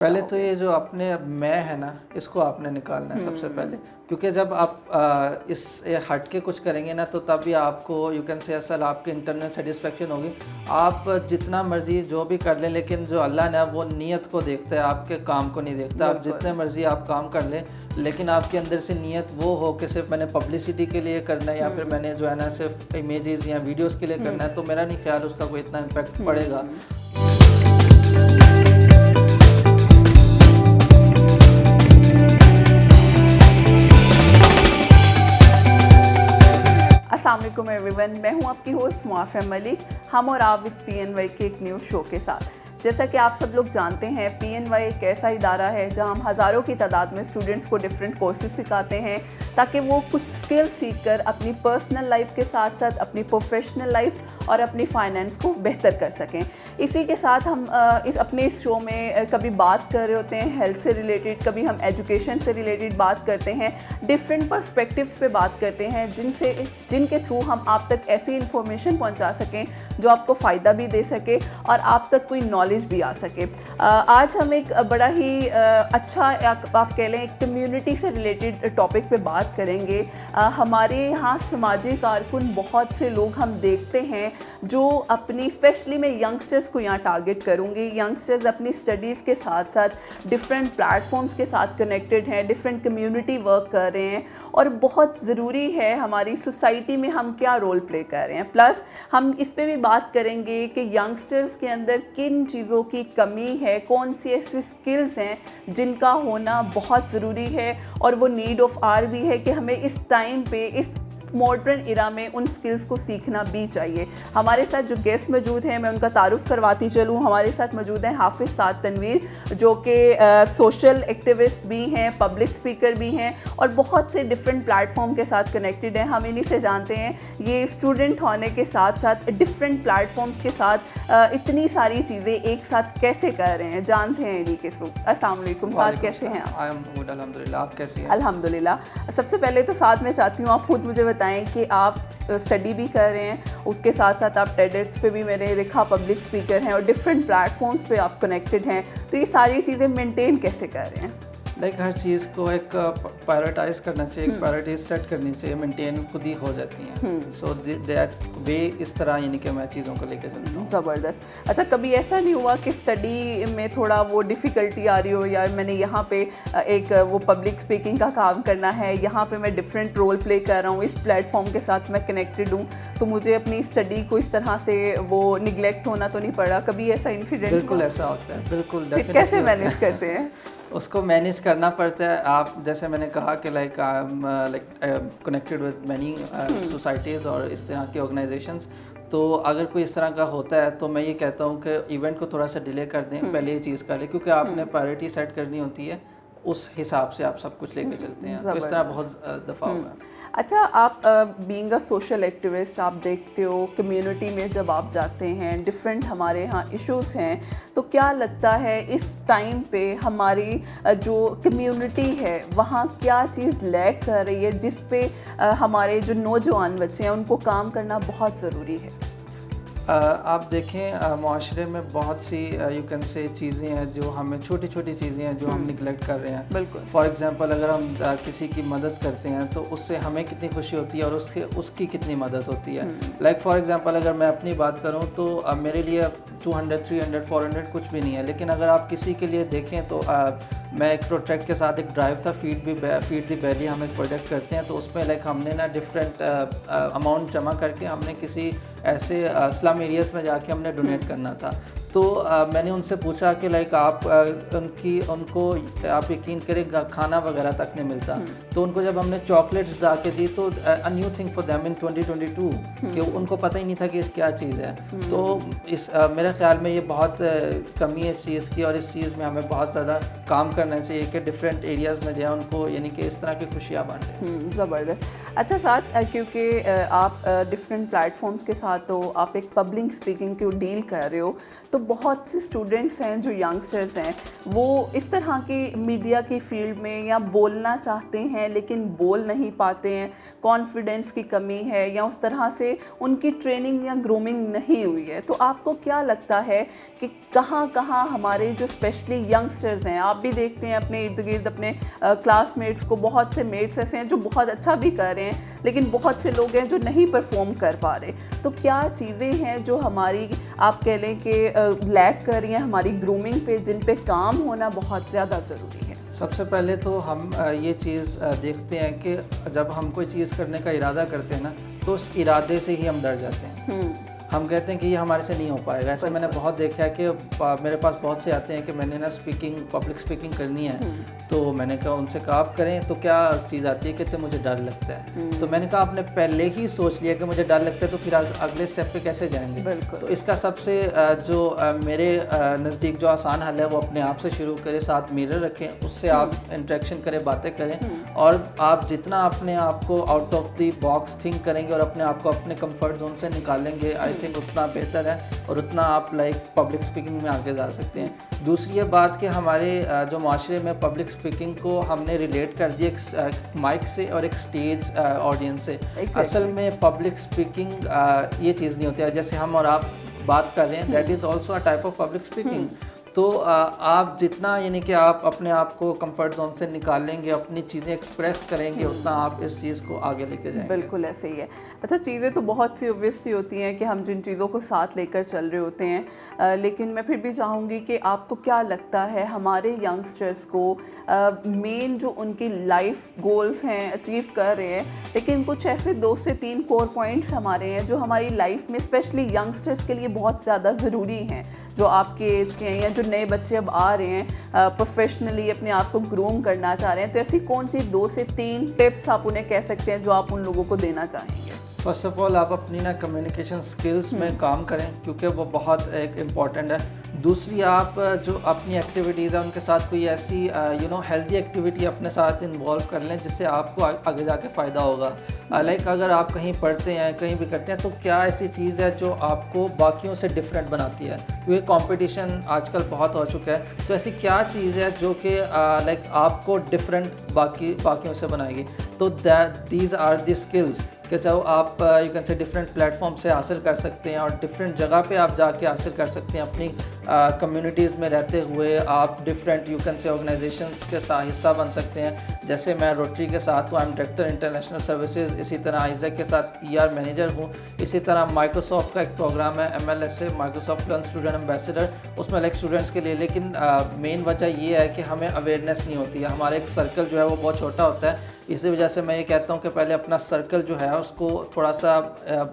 पहले तो ये जो अपने मैं है ना, इसको आपने निकालना है सबसे पहले, क्योंकि जब आप इस हट के कुछ करेंगे ना, तो तभी आपको यू कैन से असल आपकी इंटरनल सेटिस्फेक्शन होगी। आप जितना मर्जी जो भी कर लें, लेकिन जो अल्लाह ने वो नीयत को देखता है, आपके काम को नहीं देखता। आप जितने मर्जी आप काम कर लें, लेकिन आपके अंदर से नीयत वो हो कि सिर्फ मैंने पब्लिसिटी के लिए करना है या फिर मैंने जो है ना सिर्फ इमेजेस या वीडियोस के लिए करना है, तो मेरा नहीं ख्याल उसका कोई इतना इम्पैक्ट पड़ेगा। अस्सलाम वालेकुम एवरीवन, मैं हूं आपकी होस्ट मुआफ़ा मलिक। हम और आप विद PNY के एक न्यू शो के साथ। जैसा कि आप सब लोग जानते हैं, PNY एक ऐसा इदारा है जहां हम हज़ारों की तादाद में स्टूडेंट्स को डिफरेंट कोर्सेज सिखाते हैं ताकि वो कुछ स्किल सीख कर अपनी पर्सनल लाइफ के साथ साथ अपनी प्रोफेशनल लाइफ और अपनी फाइनेंस को बेहतर कर सकें। इसी के साथ हम अपने इस शो में कभी बात कर रहे होते हैं हेल्थ से रिलेटेड, कभी हम एजुकेशन से रिलेटेड बात करते हैं, डिफरेंट पर्सपेक्टिव्स पे बात करते हैं जिनके थ्रू हम आप तक ऐसी इन्फॉर्मेशन पहुंचा सकें जो आपको फ़ायदा भी दे सके और आप तक कोई नॉलेज भी आ सके। आज हम एक बड़ा ही अच्छा आप कह लें एक कम्युनिटी से रिलेटेड टॉपिक पे बात करेंगे। हमारे यहाँ समाजी कारकुन बहुत से लोग हम देखते हैं जो अपनी, स्पेशली मैं यंगस्टर्स को यहाँ टारगेट करूँगी। यंगस्टर्स अपनी स्टडीज़ के साथ साथ डिफरेंट प्लेटफॉर्म्स के साथ कनेक्टेड हैं, डिफरेंट कम्युनिटी वर्क कर रहे हैं और बहुत ज़रूरी है हमारी सोसाइटी में हम क्या रोल प्ले कर रहे हैं। प्लस हम इस पे भी बात करेंगे कि यंगस्टर्स के अंदर किन चीज़ों की कमी है, कौन सी ऐसी स्किल्स हैं जिनका होना बहुत ज़रूरी है और वो नीड ऑफ आवर भी है कि हमें इस टाइम पे, इस मॉडर्न इरा में उन स्किल्स को सीखना भी चाहिए। हमारे साथ जो गेस्ट मौजूद हैं, मैं उनका तारुफ करवाती चलूँ। हमारे साथ मौजूद हैं हाफिज़ साद तनवीर, जो कि सोशल एक्टिविस्ट भी हैं, पब्लिक स्पीकर भी हैं और बहुत से डिफरेंट प्लेटफॉर्म के साथ कनेक्टेड हैं। हम इन्हीं से जानते हैं ये स्टूडेंट होने के साथ साथ डिफरेंट प्लेटफॉर्म्स के साथ इतनी सारी चीज़ें एक साथ कैसे कर रहे हैं, जानते हैं इन्हीं के थ्रू। अस्सलाम वालेकुम साद, कैसे हैं आप? अल्हम्दुलिल्लाह, आप कैसी हैं? अल्हम्दुलिल्लाह। सबसे पहले तो साथ मैं चाहती हूँ आप खुद मुझे बताएं कि आप स्टडी भी कर रहे हैं, उसके साथ साथ आप टेडेक्स पे भी मैंने देखा पब्लिक स्पीकर हैं और डिफरेंट प्लेटफॉर्म्स पे आप कनेक्टेड हैं, तो ये सारी चीज़ें मेंटेन कैसे कर रहे हैं? हर चीज़ को एक प्रायोरिटाइज़ करना चाहिए, एक प्रायोरिटीज सेट करनी चाहिए, मेंटेन खुद ही हो जाती हैं। सो दैट वे इस तरह यानी कि मैं चीज़ों को लेकर चलता हूँ। ज़बरदस्त। अच्छा, कभी ऐसा नहीं हुआ कि स्टडी में थोड़ा वो डिफ़िकल्टी आ रही हो, यार मैंने यहाँ पे एक वो पब्लिक स्पीकिंग का काम करना है, यहाँ पे मैं डिफरेंट रोल प्ले कर रहा हूँ, इस प्लेटफॉर्म के साथ मैं कनेक्टेड हूँ, तो मुझे अपनी स्टडी को इस तरह से वो निगलेक्ट होना तो नहीं पड़ा? कभी ऐसा इंसिडेंट? बिल्कुल ऐसा होता है, बिल्कुल। फिर कैसे मैनेज करते हैं? उसको मैनेज करना पड़ता है। आप जैसे मैंने कहा कि like I am connected with many societies और इस तरह की ऑर्गेनाइजेशंस, तो अगर कोई इस तरह का होता है तो मैं ये कहता हूँ कि इवेंट को थोड़ा सा डिले कर दें, पहले ये चीज़ कर लें, क्योंकि आपने प्रायोरिटी सेट करनी होती है, उस हिसाब से आप सब कुछ लेके चलते हैं। तो इस तरह बहुत दफ़ा हुआ है। अच्छा, आप बीइंग अ सोशल एक्टिविस्ट, आप देखते हो कम्युनिटी में जब आप जाते हैं, डिफरेंट हमारे यहाँ इश्यूज़ हैं, तो क्या लगता है इस टाइम पे हमारी जो कम्युनिटी है वहाँ क्या चीज़ लैक कर रही है जिस पे हमारे जो नौजवान बच्चे हैं उनको काम करना बहुत ज़रूरी है? आप देखें माशरे में बहुत सी यू कैन से चीज़ें हैं जो हमें, छोटी छोटी चीज़ें हैं जो हम निगलेक्ट कर रहे हैं। बिल्कुल। फॉर एग्ज़ाम्पल, अगर हम किसी की मदद करते हैं तो उससे हमें कितनी खुशी होती है और उसकी कितनी मदद होती है। लाइक फॉर एग्ज़ाम्पल, अगर मैं अपनी बात करूं तो मेरे लिए 200, 300, 400 कुछ भी नहीं है, लेकिन अगर आप किसी के लिए देखें तो मैं एक प्रोजेक्ट के साथ, एक ड्राइव था फीड द वैली, हम एक प्रोजेक्ट करते हैं, तो उसमें लाइक हमने ना डिफरेंट अमाउंट जमा करके हमने किसी ऐसे स्लम एरियाज़ में जाके हमने डोनेट करना था। तो मैंने उनसे पूछा कि लाइक आप उनको आप यकीन करें खाना वगैरह तक नहीं मिलता, तो उनको जब हमने चॉकलेट्स ला के दी तो a new thing for them in 2022 कि उनको पता ही नहीं था कि क्या चीज़ है। तो इस मेरे ख्याल में ये बहुत कमी है इस चीज़ की, और इस चीज़ में हमें बहुत ज़्यादा काम करना चाहिए कि डिफरेंट एरियाज़ में जाए, उनको यानी कि इस तरह की खुशियाँ बांटें। ज़बरदस्त। अच्छा साथ, क्योंकि आप डिफरेंट प्लेटफॉर्म्स के साथ हो, आप एक पब्लिक स्पीकिंग को डील कर रहे हो, तो बहुत से स्टूडेंट्स हैं जो यंगस्टर्स हैं, वो इस तरह की मीडिया की फील्ड में या बोलना चाहते हैं लेकिन बोल नहीं पाते हैं, कॉन्फिडेंस की कमी है या उस तरह से उनकी ट्रेनिंग या ग्रूमिंग नहीं हुई है। तो आपको क्या लगता है कि कहाँ कहाँ हमारे जो स्पेशली यंगस्टर्स हैं, आप भी देखते हैं अपने इर्द गिर्द अपने क्लासमेट्स को, बहुत से मेट्स ऐसे हैं जो बहुत अच्छा भी कर रहे हैं लेकिन बहुत से लोग हैं जो नहीं परफॉर्म कर पा रहे। तो क्या चीज़ें हैं जो हमारी आप कह लें कि लैक कर रही हैं हमारी ग्रूमिंग पे, जिन पे काम होना बहुत ज़्यादा ज़रूरी है? सबसे पहले तो हम ये चीज़ देखते हैं कि जब हम कोई चीज़ करने का इरादा करते हैं ना, तो उस इरादे से ही हम डर जाते हैं। हम कहते हैं कि ये हमारे से नहीं हो पाएगा। ऐसे मैंने बहुत देखा है कि मेरे पास बहुत से आते हैं कि मैंने ना पब्लिक स्पीकिंग करनी है, तो मैंने कहा उनसे कहा आप करें, तो क्या चीज़ आती है कि मुझे डर लगता है। तो मैंने कहा आपने पहले ही सोच लिया कि मुझे डर लगता है, तो फिर अगले स्टेप पे कैसे जाएंगे। तो इसका सबसे जो मेरे नज़दीक जो आसान हल है वो अपने आप से शुरू करें, साथ मिरर रखें, उससे आप इंटरेक्शन करें, बातें करें, और आप जितना अपने आप को out of the box think करेंगे और अपने आप को अपने कंफर्ट जोन से निकालेंगे, आई थिंक उतना बेहतर है और उतना आप पब्लिक स्पीकिंग में आगे जा सकते हैं। दूसरी ये बात कि हमारे जो माशरे में पब्लिक स्पीकिंग को हमने रिलेट कर दिया एक माइक से और एक स्टेज ऑडियंस से। असल में पब्लिक स्पीकिंग ये चीज़ नहीं होती है जैसे हम और आप बात कर रहे हैं, that is also a type of public speaking. तो आप जितना यानी कि आप अपने आप को कंफर्ट जोन से निकालेंगे, अपनी चीज़ें एक्सप्रेस करेंगे, उतना आप इस चीज़ को आगे लेके जाएंगे। बिल्कुल ऐसे ही है। अच्छा, चीज़ें तो बहुत सी ऑब्वियस सी होती हैं कि हम जिन चीज़ों को साथ लेकर चल रहे होते हैं, लेकिन मैं फिर भी चाहूँगी कि आपको क्या लगता है हमारे यंगस्टर्स को मेन जो उनकी लाइफ गोल्स हैं अचीव कर रहे हैं, लेकिन कुछ ऐसे 2 से 3 कोर पॉइंट्स हमारे हैं जो हमारी लाइफ में स्पेशली यंगस्टर्स के लिए बहुत ज़्यादा ज़रूरी हैं, जो आपके एज के हैं या जो नए बच्चे अब आ रहे हैं प्रोफेशनली अपने आप को ग्रूम करना चाह रहे हैं, तो ऐसी कौन सी 2 से 3 टिप्स आप उन्हें कह सकते हैं जो आप उन लोगों को देना चाहेंगे? फर्स्ट ऑफ ऑल आप अपनी ना कम्युनिकेशन स्किल्स में काम करें, क्योंकि वो बहुत एक इम्पॉर्टेंट है। दूसरी, आप जो अपनी एक्टिविटीज़ है उनके साथ कोई ऐसी हेल्दी एक्टिविटी अपने साथ इन्वॉल्व कर लें जिससे आपको आगे जाके फ़ायदा होगा। लाइक अगर आप कहीं पढ़ते हैं, कहीं भी करते हैं, तो क्या ऐसी चीज़ है जो आपको बाकियों से डिफरेंट बनाती है, क्योंकि कंपटीशन आजकल बहुत हो चुका है। तो ऐसी क्या चीज़ है जो कि लाइक आपको डिफरेंट बाकियों से बनाएगी। तो दीज आर दी स्किल्स कि जब आप you can say different platform से हासिल कर सकते हैं और डिफरेंट जगह पे आप जाके हासिल कर सकते हैं। अपनी कम्युनिटीज़ में रहते हुए आप different you can say organisations के साथ हिस्सा बन सकते हैं। जैसे मैं रोटरी के साथ हूँ, I am director international services, इसी तरह आइजैक के साथ ER मैनेजर हूँ। इसी तरह माइक्रोसॉफ्ट का एक प्रोग्राम है MLSA, Microsoft learn student ambassador, उसमें लाइक स्टूडेंट्स के लिए, लेकिन मेन वजह ये है कि हमें अवेयरनेस नहीं होती है। हमारा एक सर्कल जो है वो बहुत छोटा होता है। इसी वजह से मैं ये कहता हूँ कि पहले अपना सर्कल जो है उसको थोड़ा सा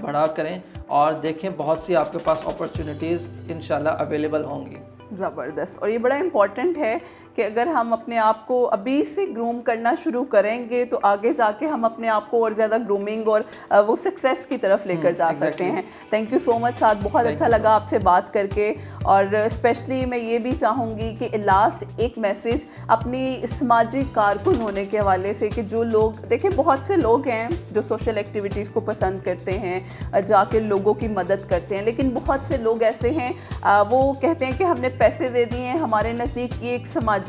बड़ा करें और देखें, बहुत सी आपके पास अपॉर्चुनिटीज़ इंशाल्लाह अवेलेबल होंगी। ज़बरदस्त। और ये बड़ा इम्पॉर्टेंट है कि अगर हम अपने आप को अभी से ग्रूम करना शुरू करेंगे तो आगे जाके हम अपने आप को और ज़्यादा ग्रूमिंग और वो सक्सेस की तरफ लेकर जा सकते हैं। थैंक यू सो मच साद, बहुत अच्छा लगा आपसे बात करके। और स्पेशली मैं ये भी चाहूँगी कि लास्ट एक मैसेज अपनी सामाजिक कारकुन होने के हवाले से, कि जो लोग देखिए बहुत से लोग हैं जो सोशल एक्टिविटीज़ को पसंद करते हैं, जाके लोगों की मदद करते हैं, लेकिन बहुत से लोग ऐसे हैं वो कहते हैं कि हमने पैसे दे दिए हैं, हमारे नज़दीक ये एक समाजी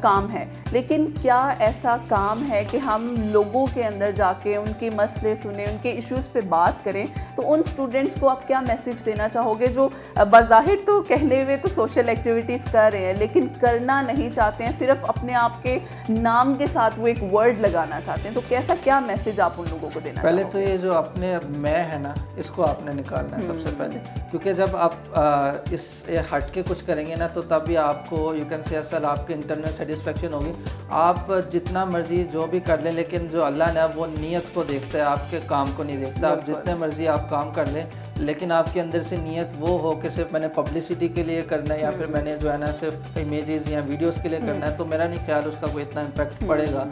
काम है। लेकिन क्या ऐसा काम है कि हम लोगों के अंदर जाके उनके मसले सुने, उनके इश्यूज़ पे बात करें? तो उन स्टूडेंट्स को आप क्या मैसेज देना चाहोगे जो बज़ाहिर तो कहने हुए तो सोशल एक्टिविटीज़ कर रहे हैं लेकिन करना नहीं चाहते हैं, सिर्फ अपने आप के नाम के साथ वो एक वर्ड लगाना चाहते हैं? तो कैसा क्या मैसेज आप उन लोगों को देना पहले चाहोगे? तो ये जो अपने मैं है ना, इसको आपने निकालना है सबसे पहले, क्योंकि जब आप इस हट के कुछ करेंगे ना तो तभी आपको यू कैन से असल आपकी इंटरनल सेटिस्फेक्शन होगी। आप जितना मर्जी जो भी कर लें, लेकिन जो अल्लाह ने वो नीयत को देखता है, आपके काम को नहीं देखता। आप जितने मर्जी आप काम कर लें, लेकिन आपके अंदर से नीयत वो हो कि सिर्फ मैंने पब्लिसिटी के लिए करना है या फिर मैंने जो है ना सिर्फ इमेजेस या वीडियोस के लिए करना है, तो मेरा नहीं ख्याल उसका कोई इतना इम्पैक्ट पड़ेगा।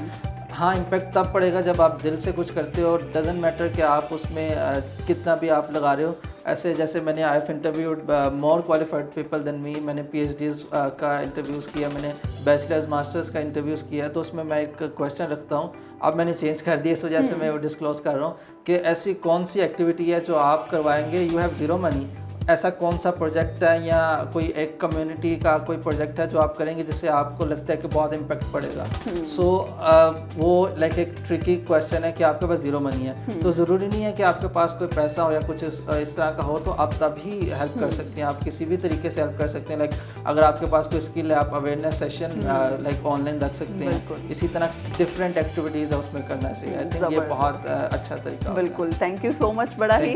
हाँ, इम्पैक्ट तब पड़ेगा जब आप दिल से कुछ करते हो, डजंट मैटर कि आप उसमें कितना भी आप लगा रहे हो। ऐसे जैसे मैंने I have interviewed more qualified people than me, मैंने PhDs का इंटरव्यूज़ किया, मैंने बैचलर्स मास्टर्स का इंटरव्यूज़ किया है। तो उसमें मैं एक क्वेश्चन रखता हूँ, अब मैंने चेंज कर दिया इस वजह से मैं वो डिस्क्लोज़ कर रहा हूँ कि ऐसी कौन सी एक्टिविटी है जो आप करवाएंगे, यू हैव ज़ीरो मनी ऐसा कौन सा प्रोजेक्ट है या कोई एक कम्युनिटी का कोई प्रोजेक्ट है जो आप करेंगे जिससे आपको लगता है कि बहुत इम्पैक्ट पड़ेगा। सो वो लाइक एक ट्रिकी क्वेश्चन है कि आपके पास ज़ीरो मनी है, तो ज़रूरी नहीं है कि आपके पास कोई पैसा हो या कुछ इस तरह का हो तो आप तभी हेल्प कर सकते हैं। आप किसी भी तरीके से हेल्प कर सकते हैं। लाइक अगर आपके पास कोई स्किल है, आप अवेयरनेस सेशन लाइक ऑनलाइन रख सकते हैं। इसी तरह डिफरेंट एक्टिविटीज़ है उसमें करना चाहिए। आई थिंक ये बहुत अच्छा तरीका। बिल्कुल, थैंक यू सो मच। बड़ा ही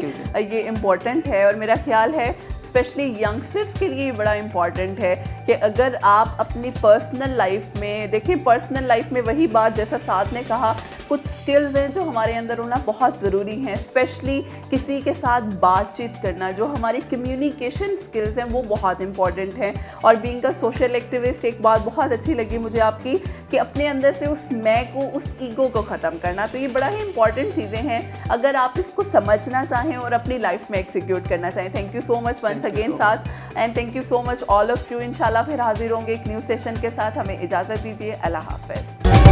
ये इम्पोर्टेंट है और मेरा ख्याल है स्पेशली यंगस्टर्स के लिए बड़ा इम्पॉर्टेंट है कि अगर आप अपनी पर्सनल लाइफ में देखिए, पर्सनल लाइफ में वही बात जैसा साथ ने कहा, कुछ स्किल्स हैं जो हमारे अंदर होना बहुत ज़रूरी हैं। स्पेशली किसी के साथ बातचीत करना, जो हमारी कम्युनिकेशन स्किल्स हैं वो बहुत इंपॉर्टेंट हैं। और बीइंग अ सोशल एक्टिविस्ट, एक बात बहुत अच्छी लगी मुझे आपकी कि अपने अंदर से उस मैं को, उस ईगो को ख़त्म करना, तो ये बड़ा ही इंपॉर्टेंट चीज़ें हैं अगर आप इसको समझना चाहें और अपनी लाइफ में एग्जीक्यूट करना चाहें। Thank you so much once again साथ, and thank you so much all of you. इंशाल्लाह फिर हाजिर होंगे एक न्यू सेशन के साथ। हमें इजाज़त दीजिए। अल्लाह हाफ़िज़।